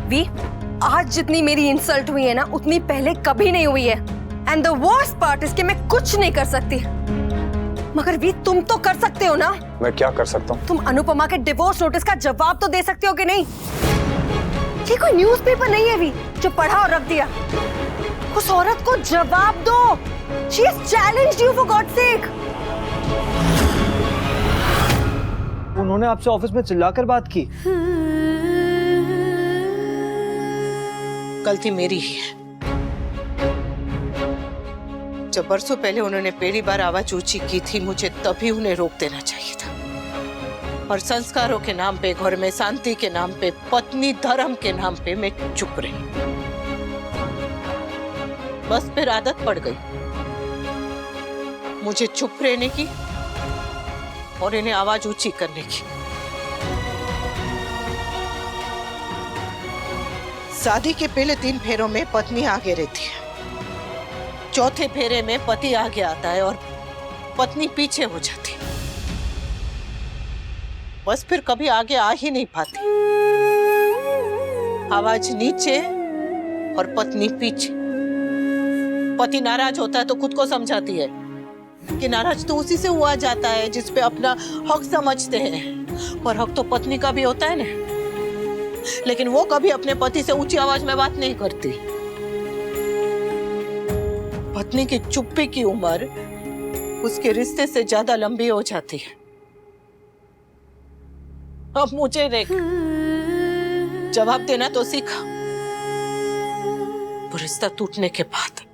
We, आज जितनी मेरी इंसल्ट हुई है ना उतनी पहले कभी नहीं हुई है। And the worst part is कि मैं कुछ नहीं कर सकती। मगर वी, तुम तो कर सकते हो ना। मैं क्या कर सकता हूँ? तुम अनुपमा के डिवोर्स नोटिस का जवाब तो दे सकते हो कि नहीं? ये कोई न्यूज़पेपर नहीं है वी जो पढ़ा और रख दिया। उस औरत को जवाब दो। She has challenged you for God's sake. उन्होंने आपसे ऑफिस में चिल्लाकर बात की। गलती मेरी ही है। जब बरसों पहले उन्होंने पहली बार आवाज ऊंची की थी, मुझे तभी उन्हें रोक देना चाहिए था। और संस्कारों के नाम पे, घर में शांति के नाम पे, पत्नी धर्म के नाम पे मैं चुप रही। बस फिर आदत पड़ गई मुझे चुप रहने की और इन्हें आवाज ऊंची करने की। शादी के पहले 3 फेरों में पत्नी आगे रहती है, चौथे फेरे में पति आगे आता है और पत्नी पीछे हो जाती है। बस फिर कभी आगे आ ही नहीं पाती। आवाज नीचे और पत्नी पीछे। पति नाराज होता है तो खुद को समझाती है कि नाराज तो उसी से हुआ जाता है जिस पे अपना हक समझते हैं, और हक तो पत्नी का भी होता है ना। लेकिन वो कभी अपने पति से ऊंची आवाज में बात नहीं करती। पत्नी की चुप्पी की उम्र उसके रिश्ते से ज्यादा लंबी हो जाती है। अब मुझे देख, जवाब देना तो सीखा, वो रिश्ता टूटने के बाद।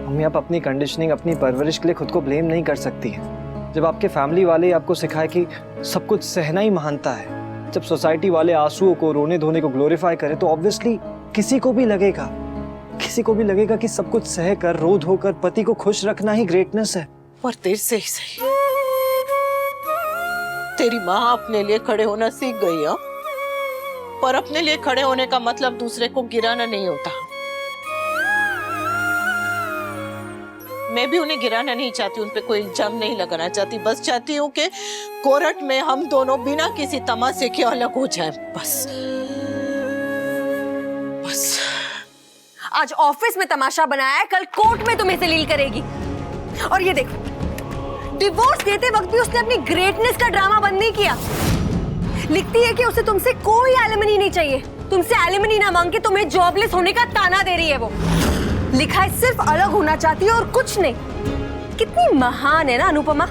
मम्मी, आप अपनी कंडीशनिंग, अपनी परवरिश के लिए खुद को ब्लेम नहीं कर सकती हैं। जब आपके फैमिली वाले आपको सिखाए कि सब कुछ सहना ही महानता है, जब सोसाइटी वाले आंसुओं को, रोने धोने को ग्लोरीफाई करें, तो ऑब्वियसली किसी को भी लगेगा कि सब कुछ सह कर, रो धोकर पति को खुश रखना ही ग्रेटनेस है। पर देर से ही सही, तेरी माँ अपने लिए खड़े होना सीख गई है, पर अपने लिए खड़े होने का मतलब दूसरे को गिराना नहीं होता। मैं भी उन्हें गिराना नहीं चाहती, उन पे कोई इल्जाम नहीं लगाना चाहती। बस चाहती हूँ कि कोर्ट में हम दोनों बिना किसी तमाशे के अलग हो जाएं। बस आज ऑफिस में तमाशा बनाया है, कल कोर्ट में तुम्हें जलील करेगी। और ये देखो, डिवोर्स देते वक्त भी उसने अपनी ग्रेटनेस का ड्रामा बंद नहीं किया। लिखती है कि उसे तुमसे कोई एलिमनी नहीं चाहिए, तुमसे एलिमनी ना मांग के तुम्हें जॉबलेस होने का ताना दे रही है। वो लिखा है सिर्फ अलग होना चाहती है और कुछ नहीं। कितनी महान है ना अनुपमा।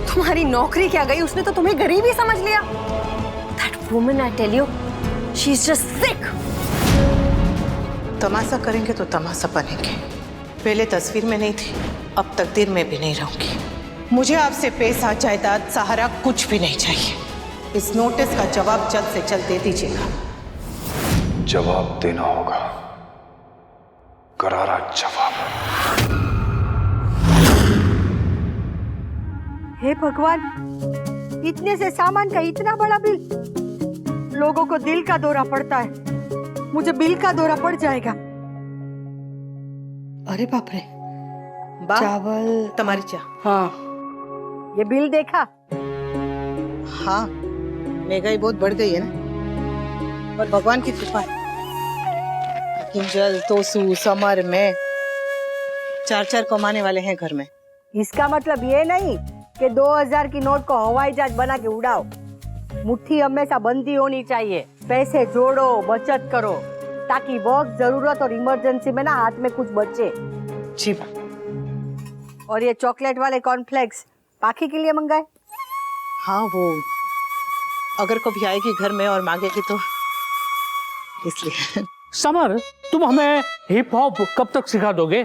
तुम्हारी नौकरी क्या गई, उसने तो तुम्हें गरीब ही समझ लिया। That woman, I tell you, she's just sick. तमाशा करेंगे तो तमाशा बनेंगे। पहले तस्वीर में नहीं थी, अब तकदीर में भी नहीं रहूंगी। मुझे आपसे पैसा, जायदाद, सहारा कुछ भी नहीं चाहिए। इस नोटिस का जवाब जल्द से जल्द दे दीजिएगा। जवाब देना होगा, करारा जवाब। हे भगवान, इतने से सामान का इतना बड़ा बिल। लोगों को दिल का दौरा पड़ता है, मुझे बिल का दौरा पड़ जाएगा। अरे बाप रे, चावल, तुम्हारी चाह। हाँ, ये बिल देखा? हाँ, महंगाई बहुत बढ़ गई है ना, और भगवान की कृपा है। किंजल, तोसू, समर में 4-4 कमाने वाले हैं घर में। इसका मतलब ये नहीं कि 2000 की नोट को हवाई जहाज बना के उड़ाओ। मुट्ठी हमेशा बंदी होनी चाहिए। पैसे जोड़ो, बचत करो, ताकि वक्त, जरूरत और इमरजेंसी में ना हाथ में कुछ बचे। जी। और ये चॉकलेट वाले कॉर्नफ्लेक्स पाखी के लिए मंगाए? हाँ, वो अगर कभी आएगी घर में और मांगेगी तो इसलिए। समर, तुम हमें हिप हॉप कब तक सिखा दोगे?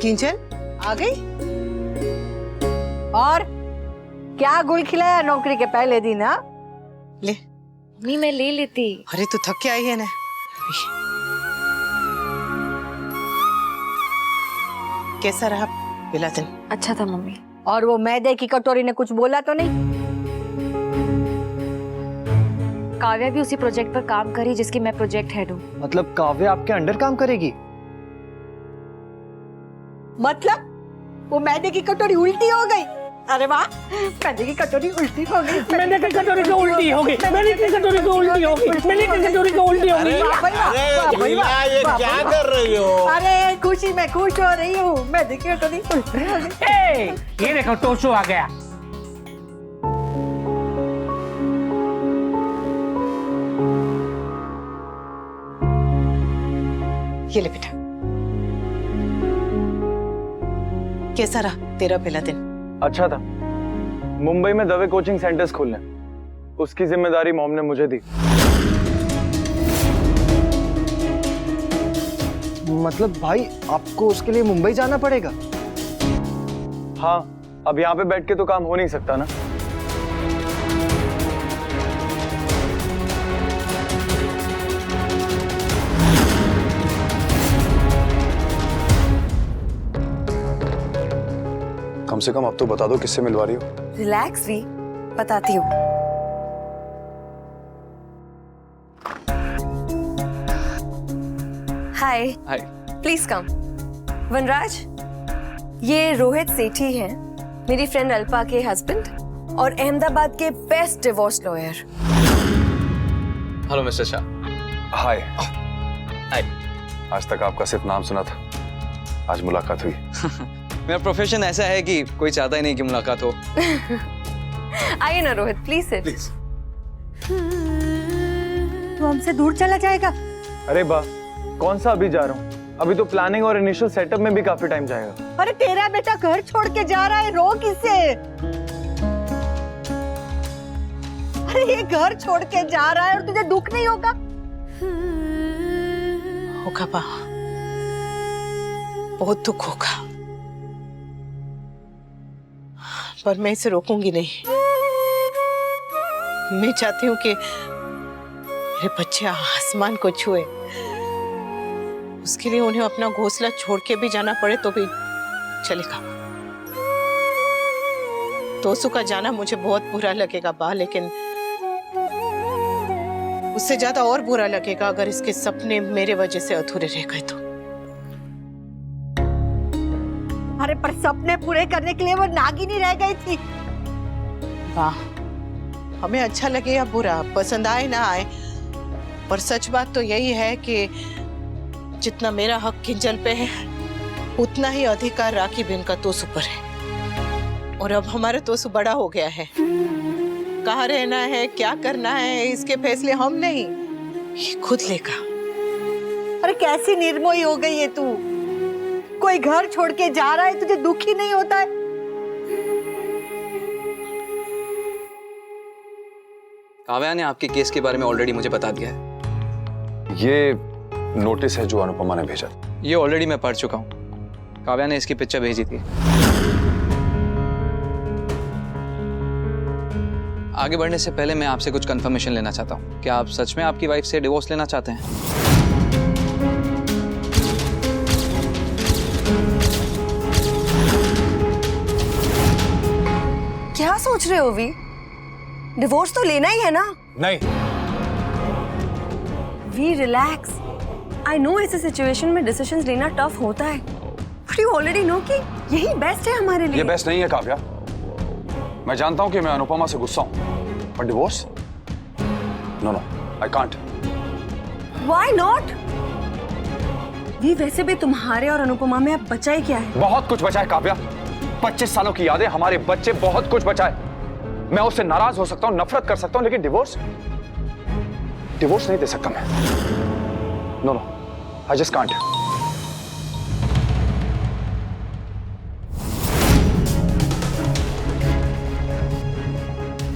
किंजल आ गई? और क्या गुल खिलाया नौकरी के पहले दिन? हाँ, ले। मम्मी, मैं ले लेती। अरे तू थक के आई है ना। कैसा रहा पहला दिन? अच्छा था मम्मी। और वो मैदे की कटोरी ने कुछ बोला तो नहीं? काव्या भी उसी प्रोजेक्ट पर काम करी जिसकी मैं प्रोजेक्ट हेड हूँ। मतलब काव्या आपके अंडर काम करेगी? मतलब वो मैदे की कटोरी उल्टी हो गई अरे वाह, मैंने की कटोरी उल्टी हो गई। मैंने की कटोरी को उल्टी होगी, मैंने की कटोरी को उल्टी होगी, मैंने की कटोरी को उल्टी होगी। ये क्या कर रही हो? अरे खुशी में खुश हो रही हूँ, मैंने की कटोरी उल्टी हो गई। ए, ये देखो टोसू आ गया। ये ले बेटा। कैसा रहा तेरा पहला दिन? अच्छा था। मुंबई में दवे कोचिंग सेंटर्स खोलने, उसकी जिम्मेदारी मॉम ने मुझे दी। मतलब भाई आपको उसके लिए मुंबई जाना पड़ेगा? हाँ, अब यहाँ पे बैठ के तो काम हो नहीं सकता ना। कम से कम अब तो बता दो किससे मिलवा रही हो। रिलैक्स वी, बताती हूँ। हाय। हाय। Please come. वनराज, ये रोहित सेठी हैं, मेरी फ्रेंड अल्पा के हस्बैंड और अहमदाबाद के best divorce lawyer. Hello mister Shah. Hi. Hi. आज तक आपका सिर्फ नाम सुना था, आज मुलाकात हुई। मेरा प्रोफेशन ऐसा है कि कोई चाहता ही नहीं कि मुलाकात हो। आइए ना रोहित, प्लीज सिट। तू हमसे दूर चला जाएगा? अरे बा, कौन सा अभी जा रहा हूँ? अभी तो प्लानिंग और इनिशियल सेटअप में भी काफी टाइम जाएगा। अरे तेरा बेटा घर छोड़ के जा रहा है, रो किससे? अरे ये घर छोड़ के जा रहा है और तुझे दुख नहीं होगा? होगा बा, बहुत दुख होगा, पर मैं इसे रोकूंगी नहीं। मैं चाहती हूँ कि मेरे बच्चे आसमान को छुए, उसके लिए उन्हें अपना घोंसला छोड़ के भी जाना पड़े तो भी चलेगा। तोसू का जाना मुझे बहुत बुरा लगेगा बा, लेकिन उससे ज्यादा और बुरा लगेगा अगर इसके सपने मेरे वजह से अधूरे रह गए तो। अरे पर सपने पूरे करने के लिए वो नागिनी रह गई थी। वाह, हमें अच्छा लगे या बुरा, पसंद आए ना आए, पर सच बात तो यही है कि जितना मेरा हक किंजल पे है उतना ही अधिकार राखी बिन का तोसू पर है। और अब हमारा तोसू बड़ा हो गया है, कहाँ रहना है, क्या करना है, इसके फैसले हम नहीं, ये खुद लेगा। अरे कैसी निर्मोही हो गई है तू? कोई घर छोड़ के जा रहा है, तुझे दुख ही नहीं होता है? काव्या ने आपके केस के बारे में ऑलरेडी मुझे बता दिया है। ये नोटिस है जो अनुपमा ने भेजा। ये ऑलरेडी मैं पढ़ चुका हूँ। काव्या ने इसकी पिक्चर भेजी थी। आगे बढ़ने से पहले मैं आपसे कुछ कंफर्मेशन लेना चाहता हूँ। क्या आप सच में आपकी वाइफ से डिवोर्स लेना चाहते हैं? क्या सोच रहे हो वी? डिवोर्स तो लेना ही है ना? नहीं। We relax. आई नो ऐसे सिचुएशन में डिसीजंस लेना टफ होता है, बट यू ऑलरेडी नो कि यही बेस्ट है हमारे लिए। ये बेस्ट नहीं है काव्या। मैं जानता हूं कि मैं अनुपमा से गुस्सा हूं, पर divorce? No no, I can't. Why not? We वैसे भी तुम्हारे और अनुपमा में अब बचा ही क्या है? बहुत कुछ बचा है काव्या। 25 सालों की यादें, हमारे बच्चे, बहुत कुछ बचा है। मैं उससे नाराज हो सकता हूं, नफरत कर सकता हूं, लेकिन डिवोर्स नहीं दे सकता मैं। No no, I just can't.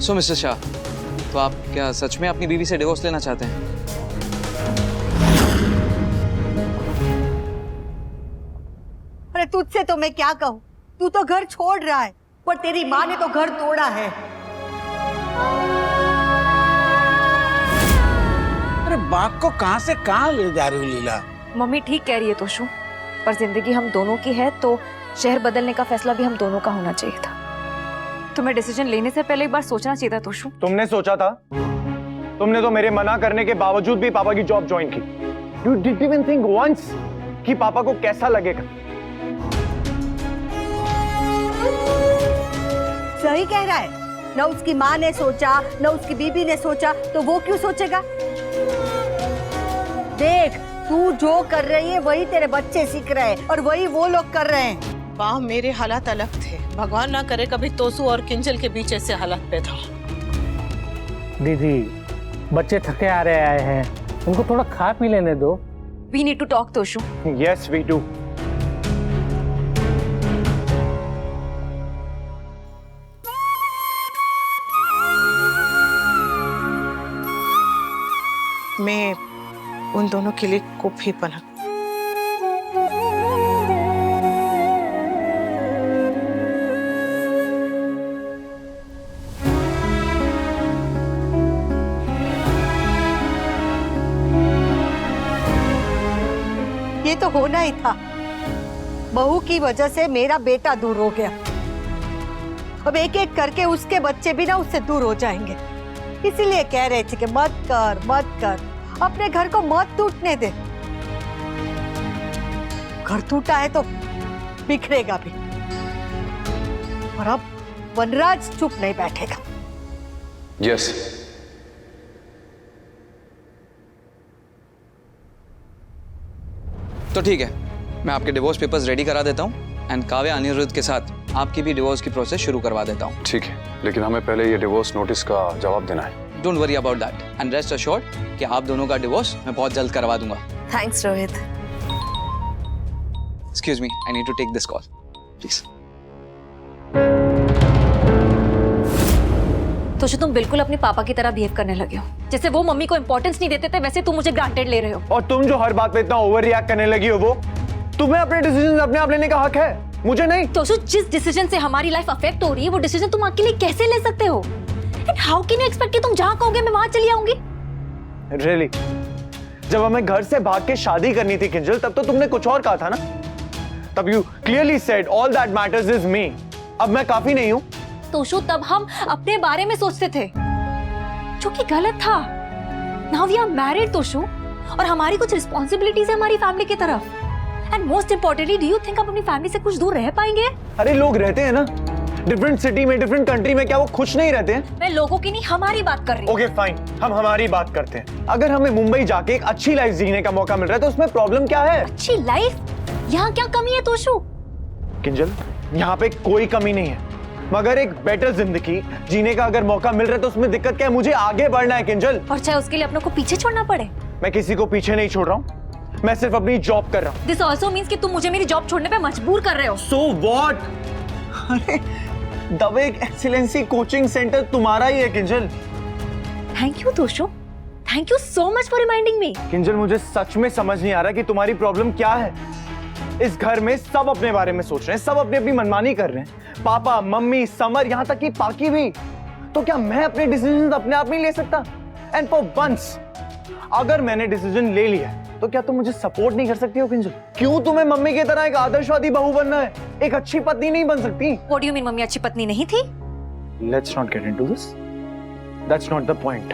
So mister Shah, तो आप क्या सच में अपनी बीवी से डिवोर्स लेना चाहते हैं? अरे तुझसे तो मैं क्या कहूँ, तू तो घर छोड़ रहा है, पर तेरी माँ ने तो घर तोड़ा है। अरे बाप को कहां से कहां ले जा रही हो लीला? मम्मी ठीक कह रही है तोशु, पर जिंदगी हम दोनों की है तो शहर बदलने का फैसला भी हम दोनों का होना चाहिए था। तुम्हें डिसीजन लेने से पहले एक बार सोचना चाहिए था तोशु। तुमने सोचा था? तुमने तो मेरे मना करने के बावजूद भी पापा की जॉब ज्वाइन की। You didn't even think once कि पापा को कैसा लगेगा। वही कह रहा है। न उसकी माँ ने सोचा, न उसकी बीबी ने सोचा, तो वो क्यों सोचेगा? देख, तू जो कर रही है वही तेरे बच्चे सीख रहे हैं और वही वो लोग कर रहे हैं। वाह, मेरे हालात अलग थे। भगवान ना करे कभी तोसू और किंजल के बीच ऐसे हालात पैदा हो। दीदी, बच्चे थके आ रहे आए हैं, उनको थोड़ा खा पी लेने दो। We need to talk Toshu. Yes we do. मैं उन दोनों के लिए कॉफी बना। ये तो होना ही था। बहू की वजह से मेरा बेटा दूर हो गया। अब एक एक करके उसके बच्चे भी ना उससे दूर हो जाएंगे। इसीलिए कह रहे थे कि मत कर, मत कर, अपने घर को मत टूटने दे। घर टूटा है तो बिखरेगा भी। और अब वनराज चुप नहीं बैठेगा। यस। तो ठीक है, मैं आपके डिवोर्स पेपर्स रेडी करा देता हूँ एंड काव्या अनिरुद्ध के साथ आपकी भी डिवोर्स की प्रोसेस शुरू करवा देता हूँ। ठीक है, लेकिन हमें पहले ये डिवोर्स नोटिस का जवाब देना है। Don't worry about that and rest assured कि आप दोनों का डिवोर्स मैं बहुत जल्द करवा दूंगा। Thanks Rohit. Excuse me, I need to take this call please. Toshu, तुम बिल्कुल अपने पापा की तरह बिहेव करने लगे हो। जैसे वो मम्मी को इंपॉर्टेंस नहीं देते थे, वैसे तुम मुझे ग्रांटेड ले रहे हो। और तुम जो हर बात पे इतना ओवर रिएक्ट करने लगी हो, वो तुम्हें अपने डिसीजन अपने आप लेने का हक है, मुझे नहीं। तोशु, जिस डिसीजन से हमारी लाइफ अफेक्ट हो रही है, वो डिसीजन तुम अकेले कैसे ले सकते हो? And how can you expect कि तुम जहां कहोगे मैं वहां चली आऊंगी? रियली? जब हमें घर से भाग के शादी करनी थी किंजल, तब तो तुमने कुछ और कहा था ना। तब you clearly said all that matters is me. अब मैं काफी नहीं हूं। तोशु, तब हम अपने बारे में सोचते थे, जो कि गलत था। Now we are married Toshu, और हमारी कुछ रिस्पॉन्सिबिलिटीज है हमारी फैमिली की तरफ। And most importantly, do you think हम अपनी फैमिली से कुछ दूर रह पाएंगे? अरे लोग रहते हैं ना, डिफरेंट सिटी में, डिफरेंट कंट्री में, क्या वो खुश नहीं रहते हैं? मैं लोगों की नहीं, हमारी बात कर रही हूँ। ओके फाइन, हम हमारी बात करते हैं। अगर हमें मुंबई जाके एक अच्छी लाइफ जीने का मौका मिल रहा है, तो उसमें प्रॉब्लम क्या है? अच्छी लाइफ? यहाँ क्या कमी है तोशु? किंजल, यहाँ पे कोई कमी नहीं है, मगर एक बेटर जिंदगी जीने का अगर मौका मिल रहा है तो उसमें दिक्कत क्या है? मुझे आगे बढ़ना है किंजल। और चाहे उसके लिए अपनों को पीछे छोड़ना पड़े। मैं किसी को पीछे नहीं छोड़ रहा हूँ, मैं सिर्फ अपनी जॉब कर रहा हूँ। दिस ऑल्सो मीन्स कि तुम मुझे मेरी जॉब छोड़ने पे मजबूर कर रहे हो। So what? अरे दवे एक्सीलेंसी कोचिंग सेंटर तुम्हारा ही है Kinjal. Thank you Toshu, thank you so much for reminding me. Kinjal, मुझे सच में समझ नहीं आ रहा कि तुम्हारी प्रॉब्लम क्या है। इस घर में सब अपने बारे में सोच रहे हैं, सब अपनी अपनी मनमानी कर रहे हैं। पापा, मम्मी, समर, यहाँ तक कि पाकी भी। तो क्या मैं अपने डिसीजन अपने आप नहीं ले सकता? एंड फॉर वंस अगर मैंने डिसीजन ले लिया तो क्या तुम मुझे सपोर्ट नहीं कर सकती हो किंजल? क्यों तुम्हें मम्मी की तरह एक आदर्शवादी बहू बनना है? एक अच्छी पत्नी नहीं बन सकती? What do you mean mummy अच्छी पत्नी नहीं थी? Let's not get into this, that's not the point.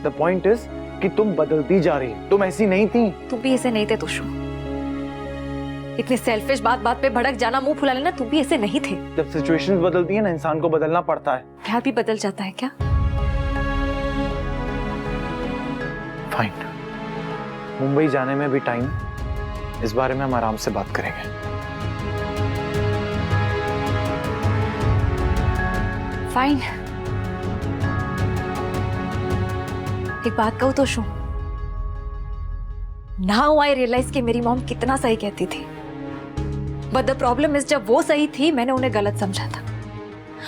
The point is कि तुम बदलती जा रही हो, तुम ऐसी नहीं थी। तुम भी ऐसे नहीं थे तोशु। इतने सेल्फिश, बात बात पे भड़क जाना, मुंह फुला लेना, तुम भी ऐसे नहीं थे। जब सिचुएशंस बदलती है ना, इंसान को बदलना पड़ता है। प्यार भी बदल जाता है क्या? फाइन, मुंबई जाने में भी टाइम, इस बारे में हम आराम से बात करेंगे। फाइन। एक बात कहूं तोशु, नाउ आई रियलाइज कि मेरी मॉम कितना सही कहती थी। बट द प्रॉब्लम इज, जब वो सही थी मैंने उन्हें गलत समझा था,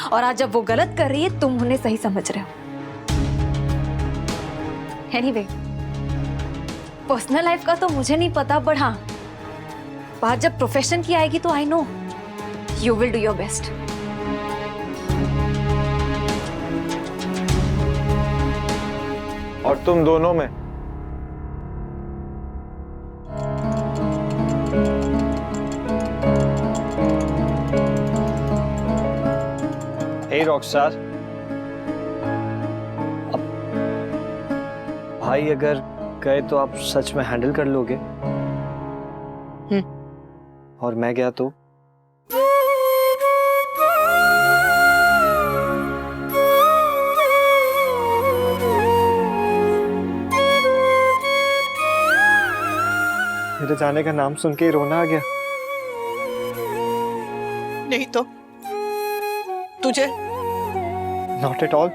और आज जब वो गलत कर रही है तुम उन्हें सही समझ रहे हो। एनीवे, पर्सनल लाइफ का तो मुझे नहीं पता, बट हाँ, बात जब प्रोफेशन की आएगी तो I know you will do your best. और तुम दोनों में हे रॉकस्टार, अब भाई अगर गए तो आप सच में हैंडल कर लोगे? और मैं गया तो? जाने का नाम सुन के ही रोना आ गया। नहीं तो तुझे? Not at all.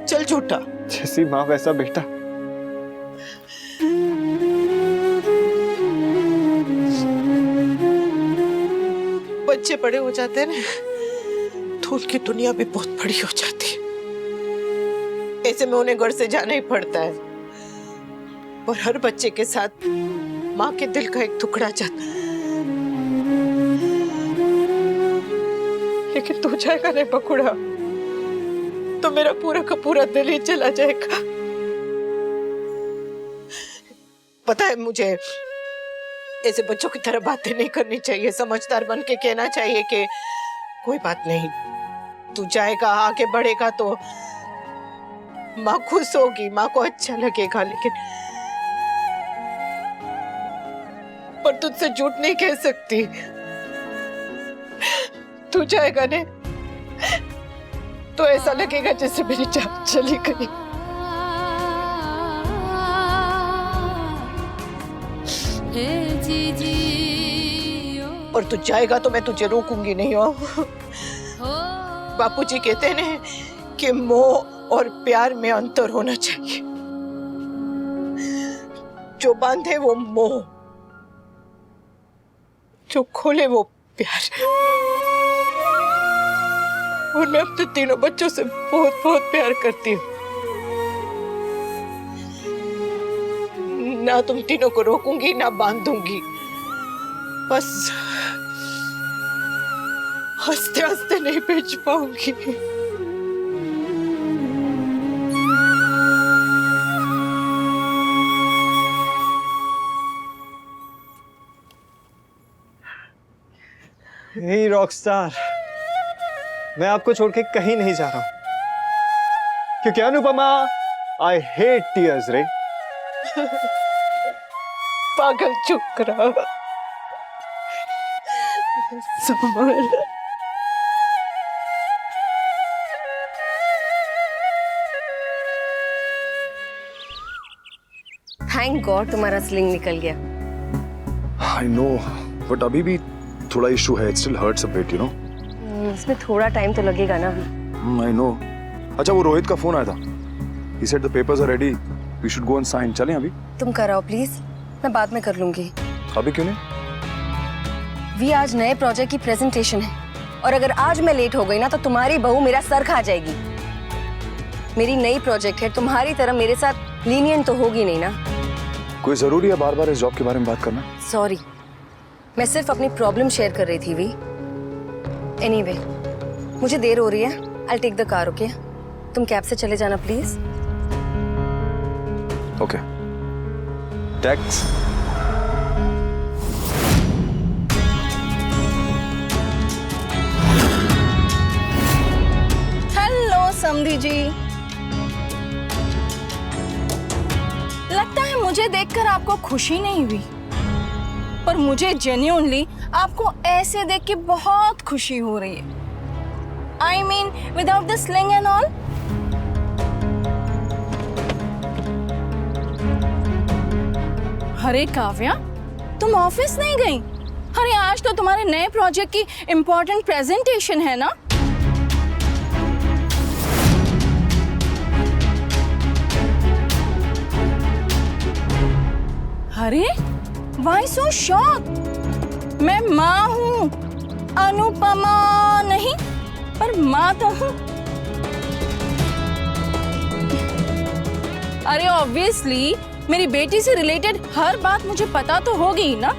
चल झूठा। जैसी माँ वैसा बेटा। बच्चे बड़े हो जाते हैं ना तो उनकी दुनिया भी बहुत बड़ी हो जाती है। ऐसे में उन्हें घर से जाना ही पड़ता है। और हर बच्चे के साथ माँ के दिल का एक टुकड़ा जाता है। लेकिन तू जाएगा नहीं बकुड़ा, तो मेरा पूरा का पूरा दिल ही चला जाएगा। पता है, मुझे ऐसे बच्चों की तरह बातें नहीं करनी चाहिए। समझदार बन के कहना चाहिए कि कोई बात नहीं, तू जाएगा, आगे बढ़ेगा तो माँ खुश होगी, माँ को अच्छा लगेगा। लेकिन पर तुझसे झूठ नहीं कह सकती। तू जाएगा ने तो ऐसा लगेगा जैसे मेरी जान चली गई। और तू जाएगा तो मैं तुझे रोकूंगी नहीं हो। बापूजी कहते हैं ना कि मोह और प्यार में अंतर होना चाहिए। जो बांधे वो मोह, जो खोले वो प्यार। और मैं अपने तीनों बच्चों से बहुत बहुत प्यार करती हूँ। ना तुम तीनों को रोकूंगी ना बांधूंगी। बस हंसते हंसते नहीं भेज पाऊंगी। हे रॉकस्टार, मैं आपको छोड़ के कहीं नहीं जा रहा हूं, क्योंकि अनुपमा, आई हेट टीयर्स रे। पागल, चुप रहा। समर, थैंक गॉड तुम्हारा स्लिंग निकल गया। आई नो, बट अभी भी थोड़ा इशू है। It still hurts a bit, you know. इसमें थोड़ा टाइम तो लगेगा ना अभी। I know. अच्छा, वो रोहित का फोन आया था। He said the papers are ready. We should go and sign. चलें अभी? तुम कराओ प्लीज, मैं बाद में कर लूंगी। अभी क्यों नहीं? वी आज नए प्रोजेक्ट की प्रेजेंटेशन है, और अगर आज मैं लेट हो गई ना तो तुम्हारी बहू मेरा सर खा जाएगी। मेरी नई प्रोजेक्ट है, तुम्हारी तरह मेरे साथ लीनियंट तो होगी नहीं ना। कोई जरूरी है बार बार इस जॉब के बारे में बात करना? सॉरी, मैं सिर्फ अपनी प्रॉब्लम शेयर कर रही थी वी। एनीवे, मुझे देर हो रही है। I'll take the car, okay? तुम कैब से चले जाना प्लीज। ओके। टैक्स। हेलो समधी जी, लगता है मुझे देखकर आपको खुशी नहीं हुई, पर मुझे जेन्युइनली आपको ऐसे देख के बहुत खुशी हो रही है। I mean, without the sling and all. अरे काव्या, तुम ऑफिस नहीं गई? अरे आज तो तुम्हारे नए प्रोजेक्ट की इम्पोर्टेंट प्रेजेंटेशन है ना? अरे why so shocked? मैं माँ हूँ, अनुपमा नहीं, पर माँ तो हूँ। अरे ऑब्वियसली मेरी बेटी से रिलेटेड हर बात मुझे पता तो होगी ही ना।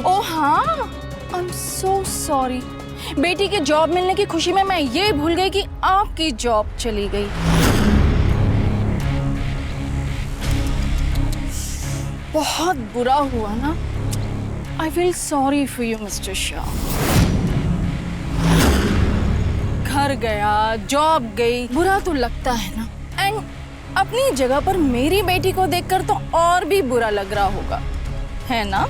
ओह हाँ, आई एम सो सॉरी। बेटी के जॉब मिलने की खुशी में मैं ये भूल गई कि आपकी जॉब चली गई। बहुत बुरा हुआ ना। I feel sorry for you mister Shah. घर गया, जॉब गई, बुरा तो लगता है ना। एंड अपनी जगह पर मेरी बेटी को देखकर तो और भी बुरा लग रहा होगा, है ना?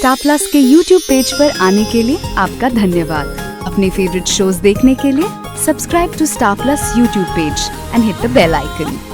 स्टार प्लस के YouTube पेज पर आने के लिए आपका धन्यवाद। अपने फेवरेट शोज देखने के लिए subscribe to Star Plus YouTube page and hit the bell icon.